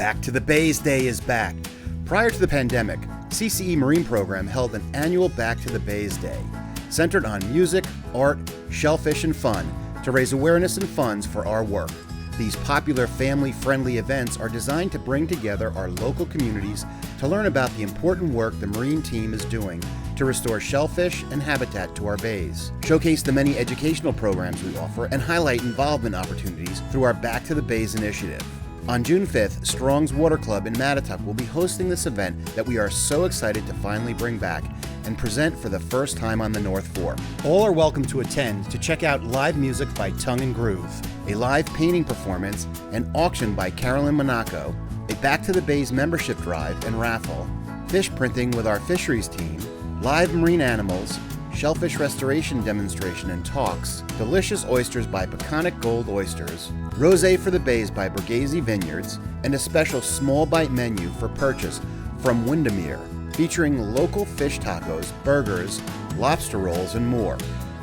Back to the Bays Day is back. Prior to the pandemic, CCE Marine Program held an annual Back to the Bays Day, centered on music, art, shellfish, and fun to raise awareness and funds for our work. These popular family-friendly events are designed to bring together our local communities to learn about the important work the Marine Team is doing to restore shellfish and habitat to our bays, showcase the many educational programs we offer, and highlight involvement opportunities through our Back to the Bays initiative. On June 5th, Strong's Water Club in Mattituck will be hosting this event that we are so excited to finally bring back and present for the first time on the North Fork. All are welcome to attend to check out live music by Tongue and Groove, a live painting performance, an auction by Carolyn Monaco, a Back to the Bays membership drive and raffle, fish printing with our fisheries team, live marine animals, shellfish restoration demonstration and talks, delicious oysters by Peconic Gold Oysters, Rosé for the Bays by Borghese Vineyards, and a special small bite menu for purchase from Windamere, featuring local fish tacos, burgers, lobster rolls, and more.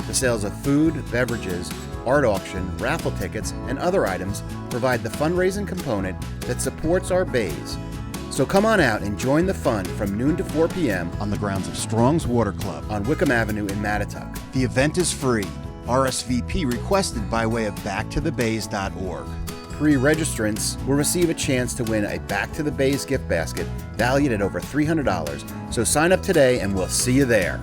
The sales of food, beverages, art auction, raffle tickets, and other items provide the fundraising component that supports our bays. So come on out and join the fun from noon to 4 p.m. on the grounds of Strong's Water Club on Wickham Avenue in Mattituck. The event is free. RSVP requested by way of backtothebays.org. Pre-registrants will receive a chance to win a Back to the Bays gift basket valued at over $300. So sign up today and we'll see you there.